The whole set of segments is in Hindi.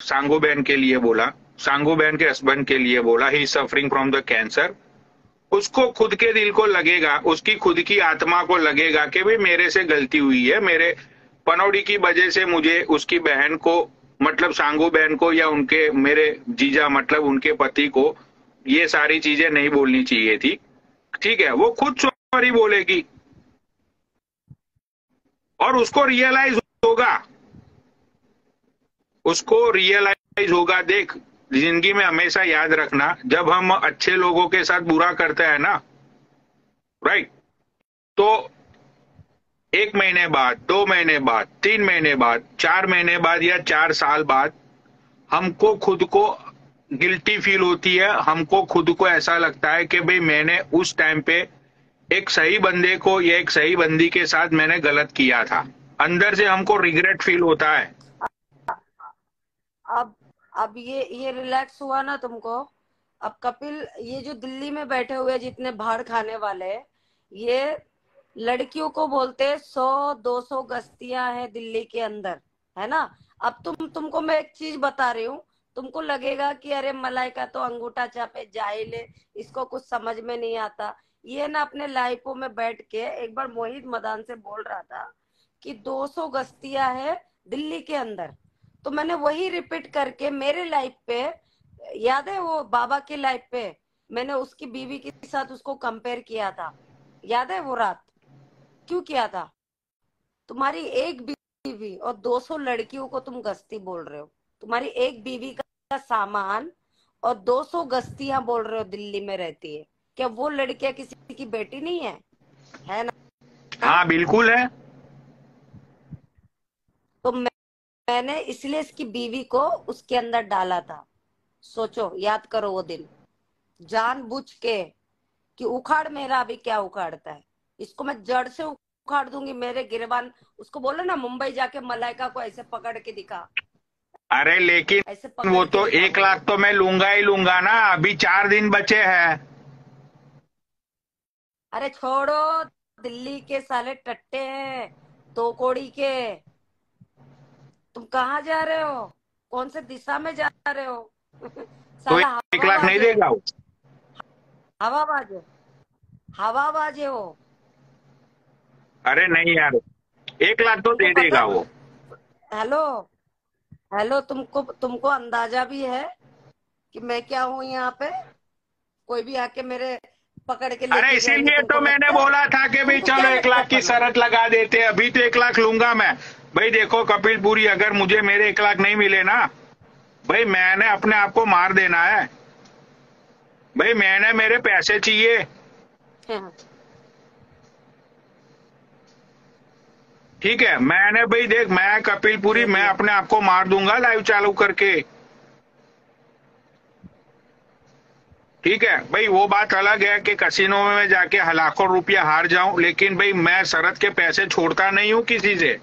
सांगू बहन के लिए बोला, सांगू बहन के हस्बैंड के लिए बोला, ही सफरिंग फ्रॉम द कैंसर। उसको खुद के दिल को लगेगा, उसकी खुद की आत्मा को लगेगा कि भाई मेरे से गलती हुई है, मेरे पनौड़ी की वजह से मुझे उसकी बहन को, मतलब सांगू बहन को, या उनके मेरे जीजा मतलब उनके पति को ये सारी चीजें नहीं बोलनी चाहिए थी। ठीक है, वो खुद सॉरी बोलेगी और उसको रियलाइज होगा, उसको रियलाइज होगा। देख, जिंदगी में हमेशा याद रखना, जब हम अच्छे लोगों के साथ बुरा करते हैं ना, राइट, तो 1 महीने बाद, 2 महीने बाद, 3 महीने बाद, 4 महीने बाद या 4 साल बाद हमको खुद को गिल्टी फील होती है, हमको खुद को ऐसा लगता है कि भाई मैंने उस टाइम पे एक सही बंदे को या एक सही बंदी के साथ मैंने गलत किया था। अंदर से हमको रिग्रेट फील होता है। अब अब ये रिलैक्स हुआ ना तुमको। अब कपिल, ये जो दिल्ली में बैठे हुए जितने भाड़ खाने वाले, ये लड़कियों को बोलते हैं 100-200 गस्तियां हैं दिल्ली के अंदर, है ना। अब तुमको मैं एक चीज बता रही हूँ, तुमको लगेगा कि अरे मलाइका तो अंगूठा चापे जाहिल है, इसको कुछ समझ में नहीं आता। ये ना अपने लाइफों में बैठ के एक बार मोहित मदान से बोल रहा था कि 200 गस्तियां है दिल्ली के अंदर। तो मैंने वही रिपीट करके मेरे लाइफ पे, याद है वो बाबा की लाइफ पे, मैंने उसकी बीवी के साथ उसको कंपेयर किया था। याद है वो रात क्यों किया था? तुम्हारी एक बीवी और 200 लड़कियों को तुम गस्ती बोल रहे हो। तुम्हारी एक बीवी का सामान और 200 गस्तियां बोल रहे हो दिल्ली में रहती है। क्या वो लड़कियां किसी की बेटी नहीं है ना? हाँ बिल्कुल है। तो मैंने इसलिए इसकी बीवी को उसके अंदर डाला था। सोचो, याद करो वो दिन, जानबूझ के, कि उखाड़ मेरा अभी क्या उखाड़ता है, इसको मैं जड़ से उखाड़ दूंगी। मेरे गिरबान, उसको बोलो ना मुंबई जाके मलाइका को ऐसे पकड़ के दिखा, अरे ऐसे लेकिन वो पकड़ के तो दिखा 1 लाख बोलो। तो मैं लूंगा ही लूंगा ना, अभी 4 दिन बचे हैं। अरे छोड़ो, दिल्ली के साले टट्टे हैं, दो कौड़ी के। तुम कहाँ जा रहे हो? कौन से दिशा में जा रहे हो? तो साला 1 लाख नहीं हवाबाज है, देगा वो? हवाबाज है, हवाबाज है वो। अरे नहीं यार, 1 लाख तो तुमको दे पता देगा है? वो। हेलो, हेलो, तुमको तुमको अंदाजा भी है कि मैं क्या हूँ यहाँ पे? कोई भी आके मेरे पकड़ के अरे लेके जाएंगे, इसीलिए तुमको तो मैंने लगता है? बोला था कि भाई तुमको चलो क्या एक लगता है लाख की पनौड़ी? शर्त लगा देते हैं, अभी तो 1 लाख लूंगा मैं। भाई देखो कपिल पुरी, अगर मुझे मेरे 1 लाख नहीं मिले ना, भाई मैंने अपने आप को मार देना है। भाई मैंने, मेरे पैसे चाहिए। ठीक है, मैंने, भाई देख, मैं कपिल पुरी, दे मैं दिया। अपने आप को मार दूंगा लाइव चालू करके। ठीक है भाई, वो बात अलग है कि कसिनो में जाके लाखों रुपया हार जाऊं, लेकिन भाई मैं शरत के पैसे छोड़ता नहीं हूं किसी से।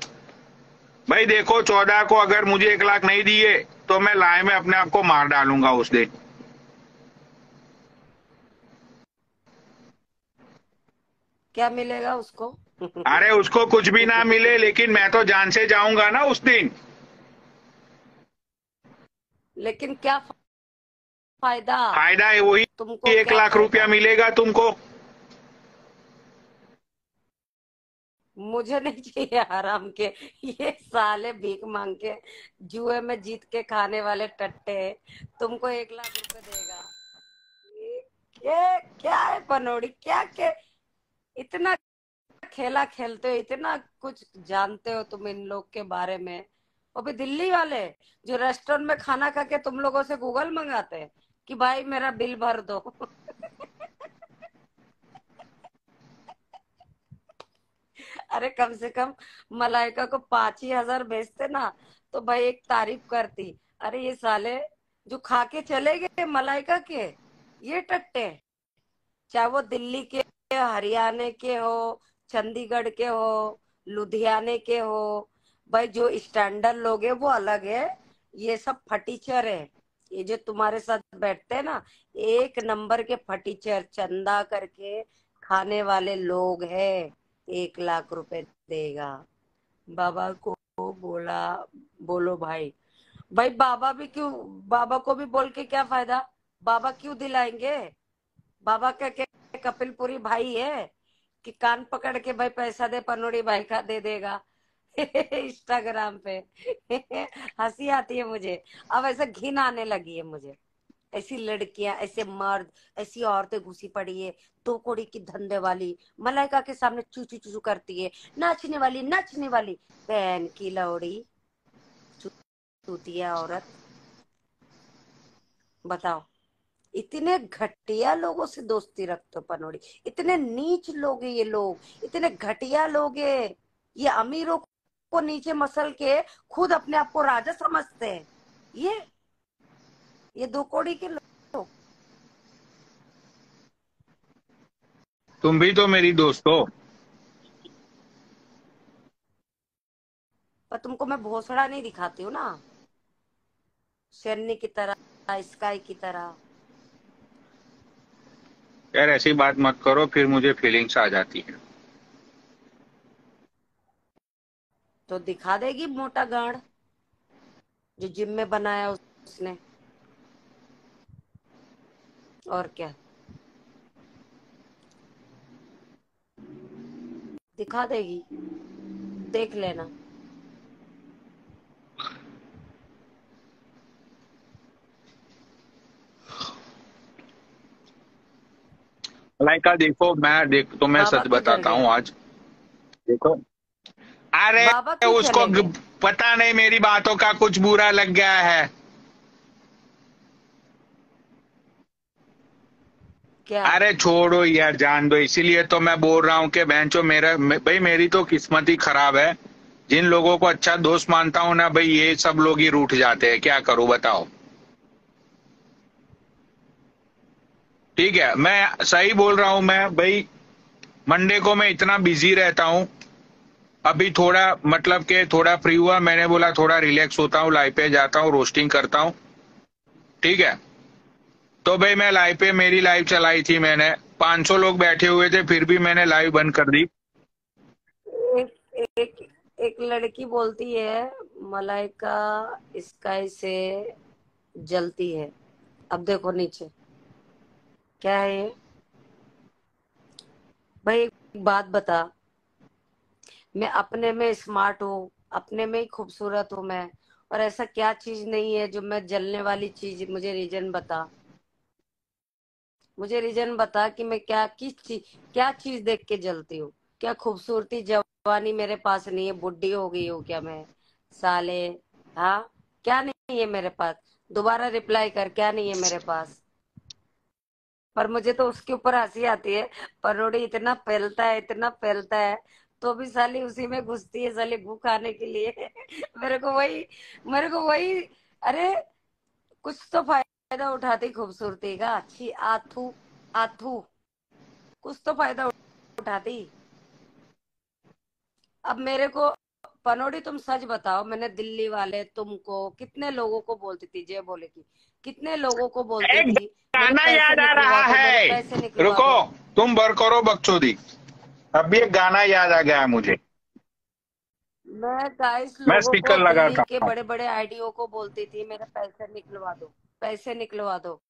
भाई देखो 14 को अगर मुझे 1 लाख नहीं दिए तो मैं लाए में अपने आप को मार डालूंगा उस दिन। क्या मिलेगा उसको? अरे उसको कुछ भी ना मिले, लेकिन मैं तो जान से जाऊंगा ना उस दिन। लेकिन क्या फायदा? फायदा है वही, तुमको 1 लाख रुपया क्या फायदा? मिलेगा तुमको। मुझे नहीं चाहिए आराम के। ये साले भीख मांग के जुए में जीत के खाने वाले टट्टे तुमको 1 लाख रुपए देगा? ये क्या क्या है पनौड़ी, क्या क्या इतना खेला खेलते हो, इतना कुछ जानते हो तुम इन लोग के बारे में? वो भी दिल्ली वाले जो रेस्टोरेंट में खाना खा के तुम लोगों से गूगल मंगाते हैं कि भाई मेरा बिल भर दो। अरे कम से कम मलाइका को 5 ही हजार भेजते ना, तो भाई एक तारीफ करती। अरे ये साले जो खा के चले गए मलाइका के, ये टट्टे, चाहे वो दिल्ली के, हरियाणा के हो, चंडीगढ़ के हो, लुधियाने के हो, भाई जो स्टैंडर्ड लोग है वो अलग है। ये सब फटीचर है। ये जो तुम्हारे साथ बैठते हैं ना, 1 नंबर के फटीचर, चंदा करके खाने वाले लोग हैं। 1 लाख रुपए देगा। बाबा को बोला, बोलो भाई, भाई बाबा भी क्यों, बाबा को भी बोल के क्या फायदा, बाबा क्यों दिलाएंगे, बाबा क्या कपिल पुरी भाई है कि कान पकड़ के भाई पैसा दे, पनोड़ी भाई का दे देगा इंस्टाग्राम पे हंसी आती है मुझे, अब ऐसा घिन आने लगी है मुझे। ऐसी लड़कियां, ऐसे मर्द, ऐसी औरतें घुसी पड़ी है, दो कौड़ी की धंधे वाली, मलाइका के सामने चू चू चू करती है, नाचने वाली नाचने वाली, बहन की लौड़ी, चूतिया औरत। बताओ, इतने घटिया लोगों से दोस्ती रखते हो पनोड़ी, इतने नीच लोग हैं ये लोग, इतने घटिया लोग हैं ये, अमीरों को नीचे मसल के खुद अपने आप को राजा समझते हैं, ये दो कौड़ी के लोग। तुम भी तो मेरी दोस्त हो। पर तुमको मैं भोसड़ा नहीं दिखाती हूँ ना, शेरनी की तरह, स्काई की तरह। यार ऐसी बात मत करो, फिर मुझे फीलिंग्स आ जाती है। तो दिखा देगी मोटा गांड जो जिम में बनाया उसने, और क्या, दिखा देगी, देख लेना। मलाइका देखो, मैं देख तुम्हें बाबा सच किधर बताता हूँ गए, आज। देखो, अरे बाबा क्यों उसको चले गए, पता नहीं मेरी बातों का कुछ बुरा लग गया है। क्या। अरे छोड़ो यार, जान दो, इसीलिए तो मैं बोल रहा हूँ कि बेंचो भाई मेरी तो किस्मत ही खराब है। जिन लोगों को अच्छा दोस्त मानता हूँ ना भाई, ये सब लोग ही रूठ जाते हैं, क्या करूं बताओ। ठीक है, मैं सही बोल रहा हूँ मैं भाई। मंडे को मैं इतना बिजी रहता हूँ। अभी थोड़ा मतलब कि थोड़ा फ्री हुआ, मैंने बोला थोड़ा रिलैक्स होता हूँ, लाइव पे जाता हूँ, रोस्टिंग करता हूँ। ठीक है, तो भाई मैं लाइव पे मेरी लाइव चलाई थी मैंने, 500 लोग बैठे हुए थे, फिर भी मैंने लाइव बंद कर दी। एक एक एक लड़की बोलती है मलाइका स्काई से जलती है, अब देखो नीचे क्या है ये। भाई एक बात बता, मैं अपने में स्मार्ट हूँ, अपने में ही खूबसूरत हूँ मैं, और ऐसा क्या चीज नहीं है जो मैं जलने वाली चीज, मुझे रीजन बता, मुझे रीजन बता कि मैं क्या चीज देख के जलती हूँ, क्या खूबसूरती जवानी मेरे पास नहीं है, बुढ़ी हो गई हूँ क्या मैं, साले। हाँ, क्या नहीं है मेरे पास, दोबारा रिप्लाई कर, क्या नहीं है मेरे पास। पर मुझे तो उसके ऊपर हंसी आती है, परोड़ी इतना फैलता है, इतना फैलता है, तो भी साली उसी में घुसती है साली गू खाने के लिए मेरे को वही, अरे कुछ तो फायदा उठाती खूबसूरती का, अच्छी आथू, आथू, कुछ तो फायदा उठाती। अब मेरे को पनोड़ी तुम सच बताओ, मैंने दिल्ली वाले तुमको कितने लोगों को बोलती थी, जय बोले की कितने लोगों को बोलती एक थी मेरे गाना पैसे याद आ रहा निकलवा दो, मेरे है। पैसे निकलवा रुको, दो। तुम बर करो बकचोदी। अभी एक गाना याद आ गया है मुझे। मैं गाइस मैं लोगों को, स्पीकर दिल्ली लगाता के हूँ। बड़े बड़े आईडीओ को बोलती थी मेरे पैसे निकलवा दो, पैसे निकलवा दो।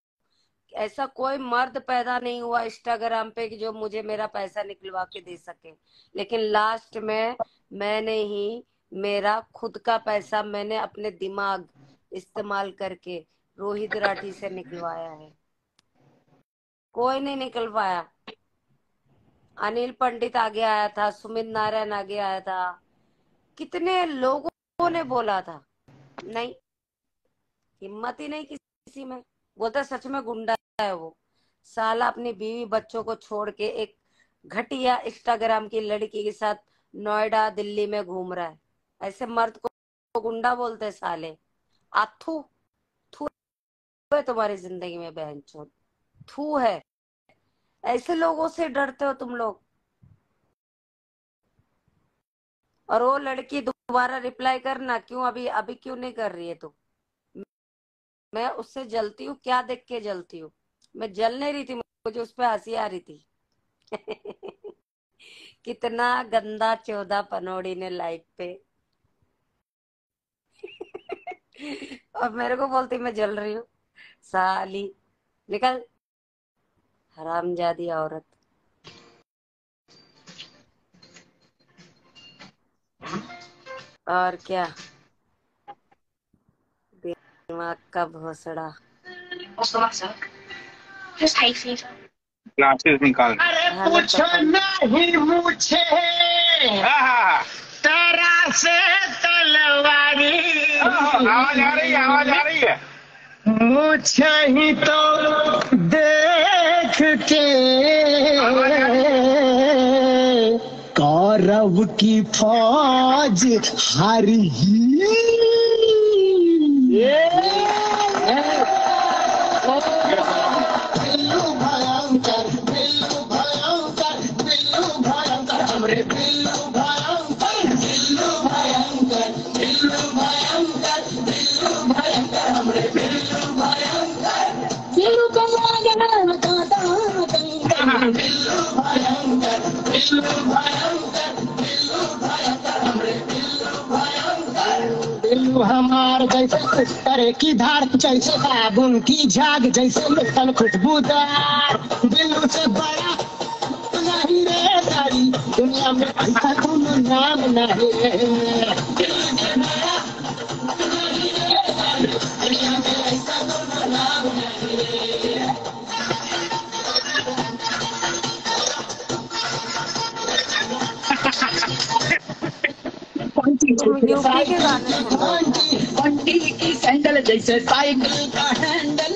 ऐसा कोई मर्द पैदा नहीं हुआ इंस्टाग्राम पे कि जो मुझे मेरा पैसा निकलवा के दे सके, लेकिन लास्ट में मैंने ही मेरा खुद का पैसा, मैंने अपने दिमाग इस्तेमाल करके रोहित राठी से निकलवाया है, कोई नहीं निकल पाया। अनिल पंडित आगे आया था, सुमित नारायण आगे आया था, कितने लोगों ने बोला था, नहीं, हिम्मत ही नहीं किसी में। बोलता सच में गुंडा है वो, साला अपनी बीवी बच्चों को छोड़ के एक घटिया इंस्टाग्राम की लड़की के साथ नोएडा दिल्ली में घूम रहा है, ऐसे मर्द को गुंडा बोलते हैं साले। आथू, थू है तुम्हारी जिंदगी में बहनचोद, थू है, ऐसे लोगों से डरते हो तुम लोग। और वो लड़की दोबारा रिप्लाई करना, क्यों अभी अभी क्यों नहीं कर रही है तू, मैं उससे जलती हूँ, क्या देख के जलती हूँ, मैं जल नहीं रही थी, मुझे उस पर हंसी आ रही थी कितना गंदा चौदा पनोड़ी ने लाइफ पे और मेरे को बोलती मैं जल रही हूँ। साली, निकल, हरामजादी औरत। और क्या, दिमाग का भोसड़ा। क्लासेस निकाल। अरे हेलो पूछो तपन। नहीं मुझे हाँ, तेरा से तलवारी, आवाज आ रही है, आवाज आ रही है। मुझे ही तो देख के कौरव की फौज हारी बिल्लू भयंकर, बिल्लू भयंकर, बिल्लू भयंकर, हमरे बिल्लू भयंकर, बिल्लू भयंकर, बिल्लू भयंकर, बिल्लू भयंकर, हमरे बिल्लू भयंकर, बिल्लू को मांगना बताता बिल्लू भयंकर, बिल्लू भयंकर, बिल्लू भयंकर, हमरे बिल्लू भयंकर। बिल्लू हमार जैसे तरह की धार, जैसे साबुन की झाग, जैसे मिठन खुशबूदार, बिल्लू से बड़ा नहीं रे सारी दुनिया में, ऐसा कोनो नाम नहीं रे। बिल्लू से बड़ा नहीं रे सारी दुनिया में, ऐसा कोनो नाम नहीं रे। तुम यूपी के गाने सुन रहे हो क्या? बंटी की सैंडल जैसे साइकिल का हैंडल।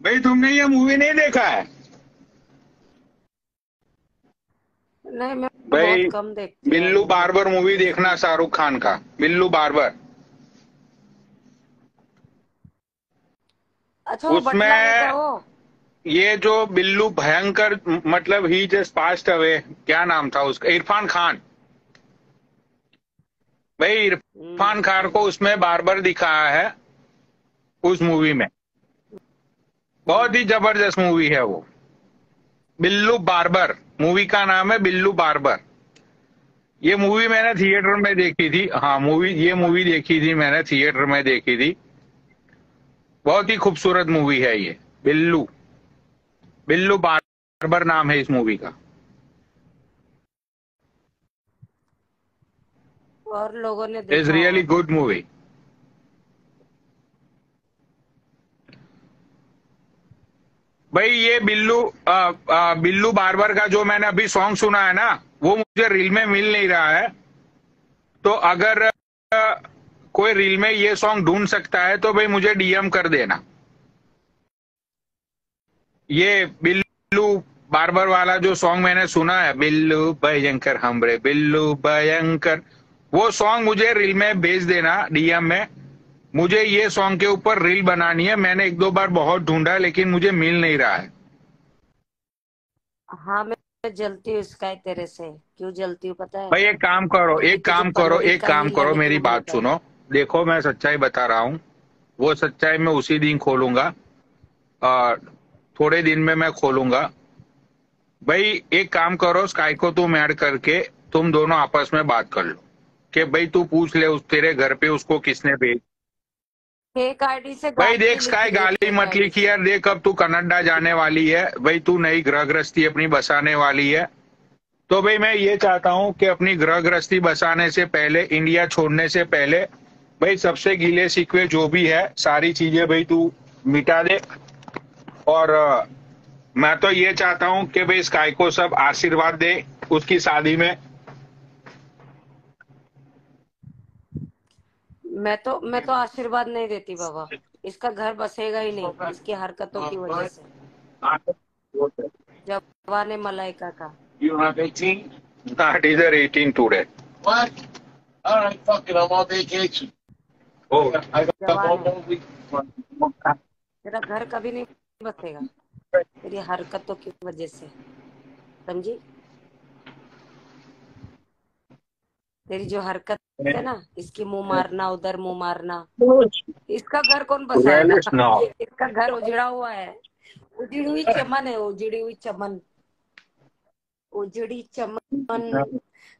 भाई तुमने ये मूवी नहीं देखा है? नहीं, मैं भाई बहुत कम देखती हूँ बिल्लू मूवी। बार्बर मूवी देखना, शाहरुख खान का बिल्लू बार्बर। अच्छा, वो बटला लेता है उसमें वो। ये जो बिल्लू भयंकर, मतलब ही जस्ट पास्ट अवे, क्या नाम था उसका, इरफान खान। भाई इरफान खान को उसमें बार्बर दिखाया है उस मूवी में। बहुत ही जबरदस्त मूवी है वो, बिल्लू बार्बर। मूवी का नाम है बिल्लू बार्बर। ये मूवी मैंने थिएटर में देखी थी। हाँ, ये मूवी देखी थी मैंने, थिएटर में देखी थी। बहुत ही खूबसूरत मूवी है ये, बिल्लू बिल्लू बार्बर नाम है इस मूवी का। और लोगों ने इट्स देखा रियली होगा। Good movie. भाई ये बिल्लू बार्बर का जो मैंने अभी सॉन्ग सुना है ना, वो मुझे रील में मिल नहीं रहा है। तो अगर कोई रील में ये सॉन्ग ढूंढ सकता है तो भाई मुझे डीएम कर देना। ये बिल्लू बार्बर वाला जो सॉन्ग मैंने सुना है, बिल्लू भयंकर हमरे बिल्लू भयंकर, वो सॉन्ग मुझे रील में भेज देना डीएम में। मुझे ये सॉन्ग के ऊपर रील बनानी है। मैंने एक दो बार बहुत ढूंढा लेकिन मुझे मिल नहीं रहा है। हाँ, मैं जलती हूँ स्काई तेरे से। क्यों जलती हूँ पता है? भाई एक काम करो, क्योंकि एक तुझे काम करो, पनोली एक का काम ही करो, लेने मेरी का मन बात कर रहा सुनो। देखो मैं सच्चाई बता रहा हूँ, वो सच्चाई मैं उसी दिन खोलूंगा और थोड़े दिन में मैं खोलूंगा। भाई एक काम करो, स्काई को तुम ऐड करके तुम दोनों आपस में बात कर लो कि भाई तू पूछ ले उस तेरे घर पे उसको किसने भेज। है। फेक आईडी से भाई गाली देख लिखी स्काई, है, गाली फेक मत आईडी लिखी से। यार। देख अब तू कनाडा जाने वाली है भाई, तू नई गृह गृहस्थी अपनी बसाने वाली है। तो भाई मैं ये चाहता हूं कि अपनी गृह गृहस्थी बसाने से पहले, इंडिया छोड़ने से पहले, भाई सबसे गीले शिकवे जो भी है सारी चीजें भाई तू मिटा दे। और मैं तो ये चाहता हूं कि भाई स्काई को सब आशीर्वाद दे उसकी शादी में। मैं तो आशीर्वाद नहीं देती बाबा। इसका घर बसेगा ही नहीं इसकी हरकतों की वजह से। जवान मलाइका का। You have 18? That is 18 today. What? All right, fuck it, I'm on vacation. Oh, I got जवान one है। more week. तेरा घर कभी नहीं बसेगा तेरी हरकतों की वजह से, समझी? तेरी जो हरकत है ना, इसकी मुंह मारना, उधर मुंह मारना, इसका घर कौन बसाएगा? Realists now. इसका घर उजड़ा हुआ है। उजड़ी हुई चमन है, उजड़ी हुई चमन, उजड़ी चमन।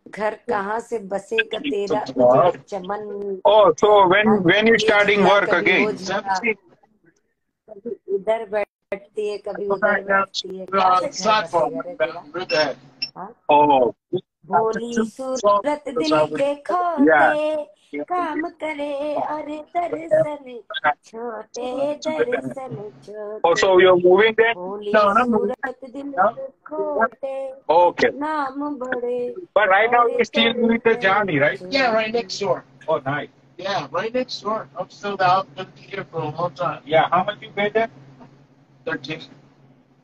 घर कहाँ से बसेगा तेरा Wow. उजड़ चमन। Oh, so आज when you ये starting जिया work कभी वो again? जिया, कभी इधर बैठती है कभी उधर बैठती है, कहाँ से घर बसेगा रे तेरा। हाँ, Oh, भोली सूरत दिल के yeah. खोते, काम करे और दर्शन छोटे, दर्शन Oh, छोटे। so you're moving there? भोली सूरत दिल के खोते, Okay. नाम बड़े But right now और you're still with the Johnny, right? Yeah, right next door. Oh, nice. Yeah, right next door. I'm still out. Been here for a long time. Yeah, how much you pay there? 13.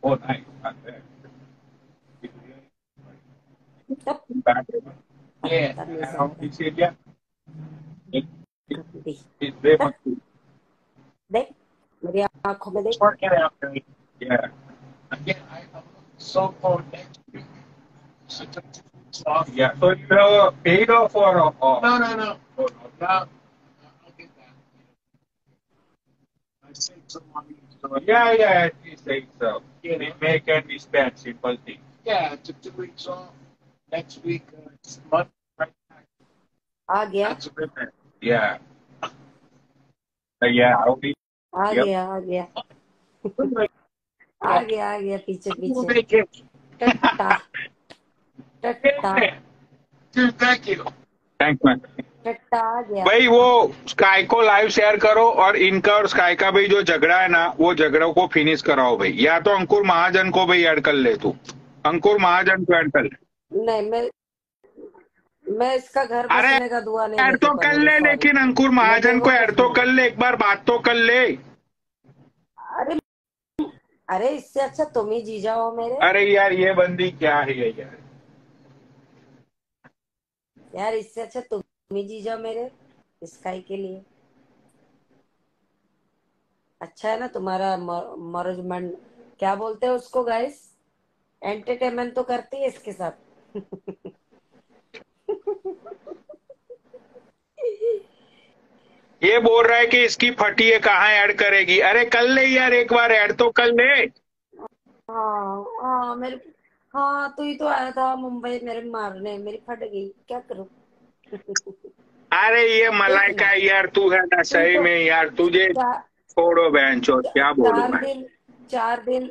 Oh, nice. Not bad. तब Back. Yeah. Around this area, गंदी। it's very much. देख मेरी आंखों में देख। It's working out great. Yeah. Again, I'm so for next week. So took 2 weeks off. Yeah. So you have paid off or off? No, no, no. Oh, no. No, I'll get that. I saved some money. So Yeah, yeah. At least it's Yeah. we make and we spend, simple thing. yeah, I took 2 weeks off. Next week, it's Monday. Right back. आ गया That's a good man. Yeah. Yeah. I'll be. Uh Yep. गया आ गया आ गया पीछे Cool पीछे। vacation. टट्टा टट्टा Dude, thank you. Thanks, man. टट्टा आ गया। भाई वो स्काई को लाइव शेयर करो और इनका और स्काई का भाई जो झगड़ा है ना वो झगड़ों को फिनिश कराओ भाई। या तो अंकुर महाजन को भाई ऐड कर ले तू, अंकुर महाजन को ऐड कर ले। नहीं मैं इसका घर अरे बसने का दुआ नहीं ऐड देती तो कर ले, sorry। लेकिन अंकुर महाजन को ऐड तो कर ले, एक बार बात तो कर ले। अरे अरे इससे अच्छा तुम ही जी जाओ मेरे। अरे यार ये बंदी क्या है यार। यार इससे अच्छा तुम ही जी जाओ मेरे स्काई के लिए। अच्छा है ना तुम्हारा मरजमेंट, क्या बोलते हैं उसको गाइस, एंटरटेनमेंट तो करती है इसके साथ। ये बोल रहा है कि इसकी फटी है कहाँ ऐड करेगी। अरे कर ले यार, एक बार ऐड तो कर ले। हाँ मेरे, हाँ तू ही तो आया था मुंबई मेरे मारने, मेरी फट गई, क्या करूं। अरे ये मलाइका यार तू है ना सही तो में यार, तुझे चा- छोड़ो बहन चो, क्या बोलूं मैं। 4 दिन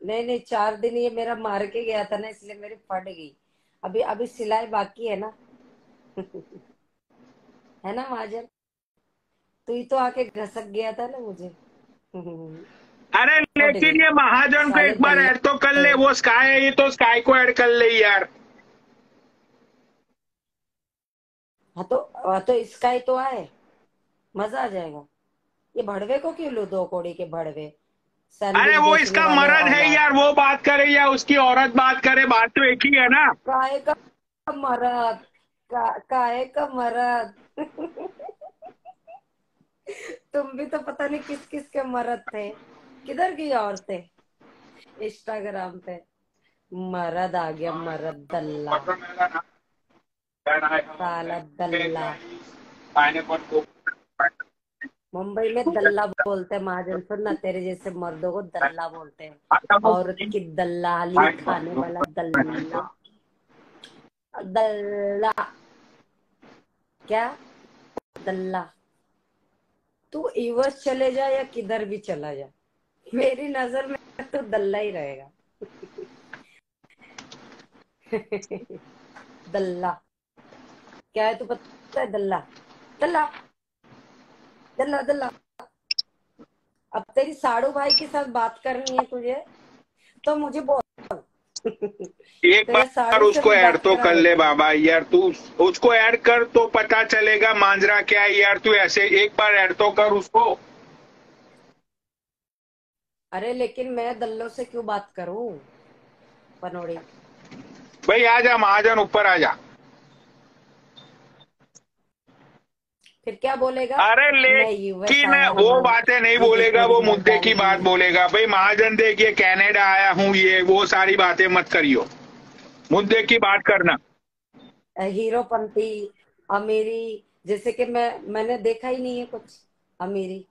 नहीं 4 दिन ये मेरा मार के गया था ना, इसलिए मेरी फट गई। अभी अभी सिलाई बाकी है ना। है ना महाजन, तू ही तो आके घसक गया था ना मुझे। अरे लेकिन ये महाजन को एक बार ऐड तो कर ले, वो स्काई है ये तो स्काई को ऐड कर ले यार। हाँ तो इसका ही तो आए, मजा आ जाएगा। ये भड़वे को क्यों लो, 2 कौड़ी के भड़वे। अरे वो इसका मर्द है यार, वो बात करे या उसकी औरत बात करे, बात तो एक ही है ना। काहे का मर्द, काहे का मर्द। तुम भी तो पता नहीं किस किस के मर्द थे, किधर की औरतें इंस्टाग्राम पे। मर्द आ गया, मर्द दल्ला, साला दल्ला। मुंबई में दल्ला बोलते हैं महाजन, सुन ना, तेरे जैसे मर्दों को दल्ला बोलते हैं। औरत की दल्लाली खाने वाला दल्ला, दल्ला क्या दल्ला। तू यूएस चले जा या किधर भी चला जा, मेरी नजर में तो दल्ला ही रहेगा। दल्ला क्या है तू पता है, दल्ला दल्ला दल्ला दल्ला। अब तेरी साड़ू भाई के साथ बात करनी है तुझे तो मुझे बोल। एक बार उसको ऐड तो कर ले बाबा यार, तू उसको ऐड कर तो पता चलेगा मांजरा क्या है यार। तू ऐसे एक बार ऐड तो कर उसको। अरे लेकिन मैं दल्लो से क्यों बात करूं पनोड़ी। भाई आजा महाजन, ऊपर आजा। फिर क्या बोलेगा। अरे लेकिन वो बातें नहीं बोलेगा, वो मुद्दे की बात बोलेगा। भाई महाजन देखिए कनाडा आया हूँ, ये वो सारी बातें मत करियो, मुद्दे की बात करना। हीरोपंती अमीरी, जैसे कि मैंने देखा ही नहीं है कुछ अमीरी,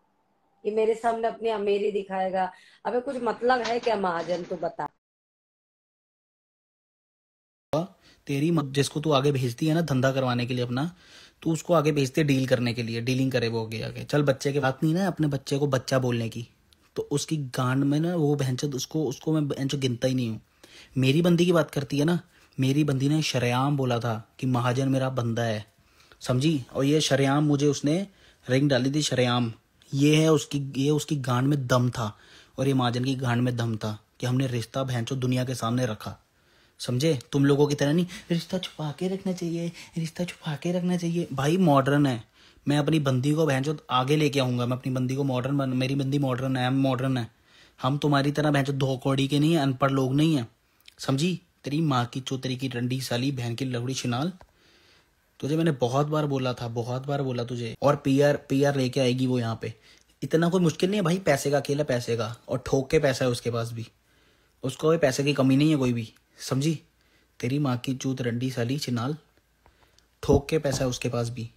ये मेरे सामने अपनी अमीरी दिखाएगा। अबे कुछ मतलब है क्या महाजन, तू बता। तेरी जिसको तू आगे भेजती है ना धंधा करवाने के लिए अपना, तू उसको आगे भेजती है डील करने के लिए, डीलिंग करे वो आगे। चल बच्चे की बात नहीं ना, अपने बच्चे को बच्चा बोलने की, तो उसकी गांड में ना वो बहनचोद, उसको मैं बहनचोद गिनता ही नहीं हूँ। मेरी बंदी की बात करती है ना, मेरी बंदी ने शरेआम बोला था कि महाजन मेरा बंदा है, समझी। और ये शरेआम मुझे उसने रिंग डाली थी, शरेआम। ये उसकी गांड में दम था, और ये महाजन की गांड में दम था कि हमने रिश्ता बहनचोद दुनिया के सामने रखा, समझे। तुम लोगों की तरह नहीं रिश्ता छुपा के रखना चाहिए, रिश्ता छुपा के रखना चाहिए। भाई मॉडर्न है, मैं अपनी बंदी को बहनचोद आगे लेके आऊंगा, मैं अपनी बंदी को मॉडर्न मेरी बंदी मॉडर्न है, मॉडर्न है। हम तुम्हारी तरह बहनचोद धोकौड़ी के नहीं है, अनपढ़ लोग नहीं है, समझी। तेरी माँ की चोतरी की रंडी साली बहन की लवड़ी शिनाल, तुझे मैंने बहुत बार बोला था, बहुत बार बोला तुझे। और पीआर लेके आएगी वो यहाँ पे, इतना कोई मुश्किल नहीं है भाई। पैसे का खेल है, पैसे का, और ठोक के पैसा है उसके पास भी, उसको कोई पैसे की कमी नहीं है कोई भी, समझी। तेरी माँ की चूत रंडी साली चिनाल, ठोक के पैसा है उसके पास भी।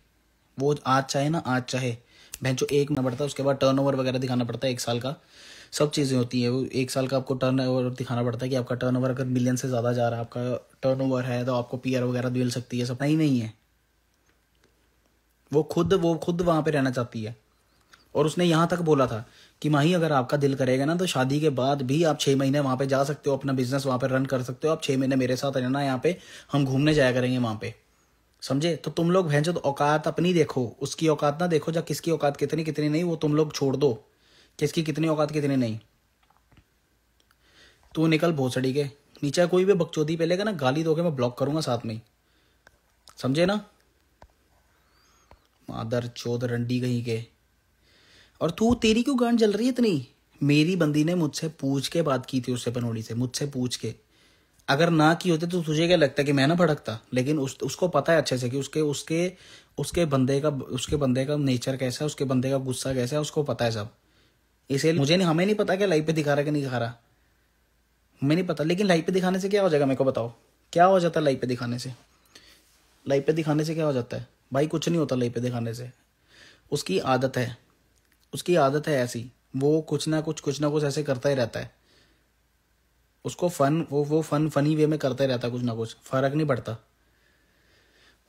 वो आज चाहे ना, आज चाहे भैंचो एक महीना बढ़ता है, उसके बाद टर्नओवर वगैरह दिखाना पड़ता है, 1 साल का सब चीज़ें होती है। वो 1 साल का आपको टर्नओवर दिखाना पड़ता है कि आपका टर्नओवर अगर मिलियन से ज़्यादा जा रहा है, आपका टर्नओवर है, तो आपको पीआर वगैरह मिल सकती है। सब नहीं है, वो खुद वहां पे रहना चाहती है। और उसने यहाँ तक बोला था कि माही अगर आपका दिल करेगा ना तो शादी के बाद भी आप 6 महीने वहां पे जा सकते हो, अपना बिजनेस वहां पे रन कर सकते हो, आप 6 महीने मेरे साथ रहना, यहाँ पे हम घूमने जाया करेंगे वहां पे, समझे। तो तुम लोग भैंचो औकात अपनी देखो, उसकी औकात ना देखो, जब किसकी औकात कितनी कितनी नहीं, वो तुम लोग छोड़ दो, किसकी कितनी औकात कितनी नहीं। तू निकल भोसड़ी के नीचे, कोई भी बकचोदी पे लेगा ना गाली दोगे मैं ब्लॉक करूंगा साथ में ही, समझे ना। मादर चौध रंडी कहीं के। और तू, तेरी क्यों गांड जल रही है इतनी। मेरी बंदी ने मुझसे पूछ के बात की थी, उससे पनोड़ी से मुझसे पूछ के, अगर ना की होती तो तुझे क्या लगता है कि मैं ना भड़कता। लेकिन उसको पता है अच्छे से कि उसके बंदे का नेचर कैसा है, उसके बंदे का गुस्सा कैसा है, उसको पता है सब। इसीलिए हमें नहीं पता क्या लाइव पे दिखा रहा है कि नहीं दिखा रहा, हमें नहीं पता। लेकिन लाइव पे दिखाने से क्या हो जाएगा, मेरे को बताओ क्या हो जाता है लाइव पे दिखाने से। लाइव पे दिखाने से क्या हो जाता है भाई, कुछ नहीं होता लाइव पे दिखाने से। उसकी आदत है ऐसी, वो कुछ ना कुछ ऐसे करता ही रहता है। उसको फनी वे में करता ही रहता है, कुछ ना कुछ, फर्क नहीं पड़ता।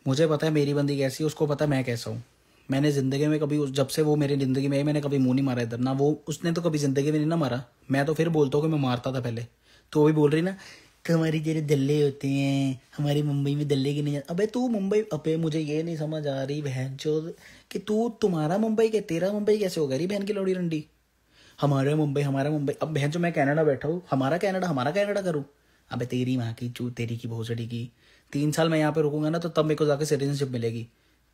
मुझे पता है मेरी बंदी कैसी है, उसको पता है मैं कैसा हूँ। मैंने जिंदगी में कभी, जब से वो मेरी जिंदगी में है, मैंने कभी मुंह नहीं मारा इधर ना, वो उसने तो कभी जिंदगी में नहीं ना मारा। मैं तो फिर बोलता हूँ कि मैं मारता था पहले, तो वो भी बोल रही ना तुम्हारी जरे दल्ले होते हैं, हमारी मुंबई में दल्ले की नहीं। अबे तू मुंबई, अबे मुझे ये नहीं समझ आ रही बहन चोद कि तुम्हारा मुंबई के, तेरा मुंबई कैसे हो गई बहन की लौड़ी रंडी। हमारा मुंबई। अब बहन जो मैं कनाडा बैठा हूँ, हमारा कनाडा करूँ। अबे तेरी माँ की चू, तेरी की भोसड़ी की। 3 साल मैं यहाँ पे रुकूंगा ना तो तब मेरे को जाके सिटीजनशिप मिलेगी।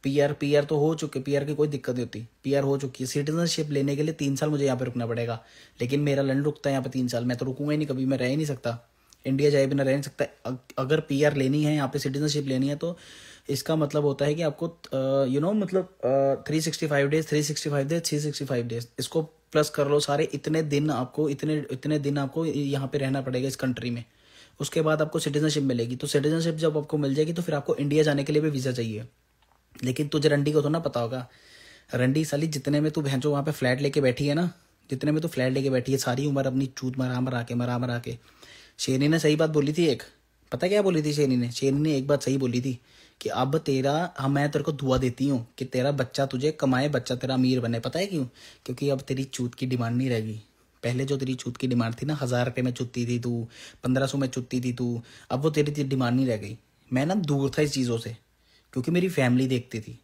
पीआर तो हो चुके, पीआर की कोई दिक्कत नहीं होती, पीआर हो चुकी है। सिटीजनशिप लेने के लिए 3 साल मुझे यहाँ पे रुकना पड़ेगा। लेकिन मेरा लंड रुकता है यहाँ पे 3 साल, मैं तो रुकूंगा ही नहीं कभी, मैं रह ही नहीं सकता, इंडिया जाए बिना रह नहीं सकता। अगर पीआर लेनी है, यहाँ पे सिटीजनशिप लेनी है, तो इसका मतलब होता है कि आपको मतलब 365 डेज 365 डेज इसको प्लस कर लो सारे, इतने दिन आपको यहाँ पे रहना पड़ेगा इस कंट्री में। उसके बाद आपको सिटीजनशिप मिलेगी। तो सिटीजनशिप जब आपको मिल जाएगी तो फिर आपको इंडिया जाने के लिए भी वीज़ा चाहिए। लेकिन तुझे रंडी को तो ना पता होगा, रंडी साली जितने में तू भैंचो वहाँ पे फ्लैट लेके बैठी है ना, जितने में तू फ्लैट लेके बैठी है, सारी उम्र अपनी चूत मरा के। शेरनी ने सही बात बोली थी एक, पता क्या बोली थी शेरनी ने एक बात सही बोली थी कि अब मैं तेरे को दुआ देती हूँ कि तेरा बच्चा तुझे कमाए, बच्चा तेरा अमीर बने। पता है क्यों? क्योंकि अब तेरी चूत की डिमांड नहीं रहेगी। पहले जो तेरी चूत की डिमांड थी ना, 1000 रुपये में चुतती थी तू, 1500 में चुतती थी तू, अब वो तेरी डिमांड नहीं रह गई। मैं ना दूर था इस चीज़ों से, क्योंकि मेरी फैमिली देखती थी,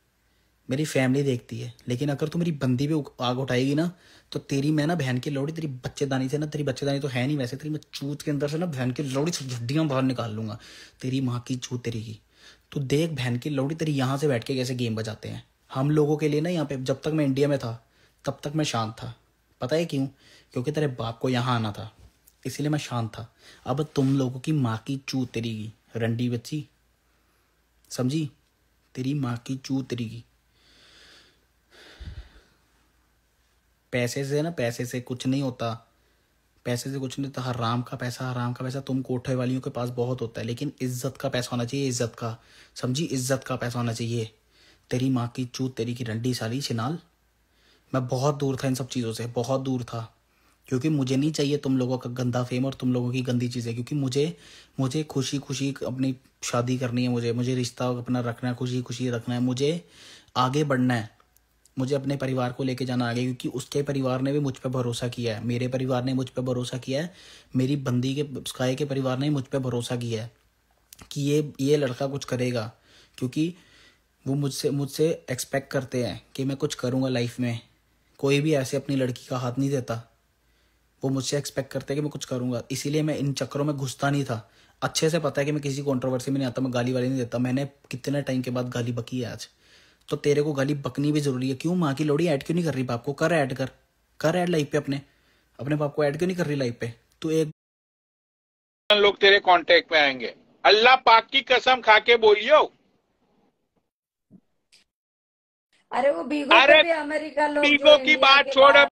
मेरी फैमिली देखती है। लेकिन अगर तू मेरी बंदी पे आग उठाएगी ना तो तेरी मैं ना बहन की लौड़ी, तेरी बच्चेदानी से ना, तेरी बच्चेदानी तो है नहीं वैसे, तेरी मैं चूत के अंदर से ना बहन की लौड़ी से हड्डियां बाहर निकाल लूंगा। तेरी माँ की चूत तेरी की। तो देख बहन की लौड़ी तेरी यहाँ से बैठ के कैसे गेम बजाते हैं। हम लोगों के लिए ना यहाँ पे, जब तक मैं इंडिया में था तब तक मैं शांत था। पता है क्यों? क्योंकि तेरे बाप को यहाँ आना था, इसीलिए मैं शांत था। अब तुम लोगों की माँ की चूत तेरी की रंडी बच्ची, समझी? तेरी माँ की चूत तेरी की। पैसे से कुछ नहीं होता, पैसे से कुछ नहीं होता। हराम का पैसा तुम कोठे वालियों के पास बहुत होता है, लेकिन इज्जत का पैसा होना चाहिए, इज्जत का, समझी? इज्जत का पैसा होना चाहिए। तेरी माँ की चूत तेरी की रंडी साली छिनाल। मैं बहुत दूर था इन सब चीज़ों से, बहुत दूर था। क्योंकि मुझे नहीं चाहिए तुम लोगों का गंदा फेम और तुम लोगों की गंदी चीज़ें, क्योंकि मुझे मुझे खुशी खुशी अपनी शादी करनी है, मुझे रिश्ता अपना रखना है, खुशी खुशी रखना है, मुझे आगे बढ़ना है, मुझे अपने परिवार को लेके जाना आगे, क्योंकि उसके परिवार ने भी मुझ पर भरोसा किया है, मेरे परिवार ने मुझ पर भरोसा किया है, मेरी बंदी के स्काई के परिवार ने मुझ पर भरोसा किया है कि ये लड़का कुछ करेगा, क्योंकि वो मुझसे मुझसे एक्सपेक्ट करते हैं कि मैं कुछ करूँगा लाइफ में। कोई भी ऐसे अपनी लड़की का हाथ नहीं देता, वो मुझसे एक्सपेक्ट करते हैं कि मैं कुछ करूँगा, इसीलिए मैं इन चक्करों में घुसता नहीं था। अच्छे से पता है कि मैं किसी कंट्रोवर्सी में नहीं आता, मैं गाली वाली नहीं देता। मैंने कितने टाइम के बाद गाली बकी है आज, तो तेरे को गाली बकनी भी जरूरी है। क्यों माँ की लोड़ी ऐड क्यों नहीं कर रही बाप को? कर ऐड, कर ऐड लाइफ पे, अपने बाप को ऐड क्यों नहीं कर रही लाइफ पे? तू एक लोग तेरे कांटेक्ट में आएंगे, अल्लाह पाक की कसम खा के बोलियो। अरे वो बीगो अरे पे भी अमेरिका लोग जो बीगो की इंडिया बात के छोड़, बाहर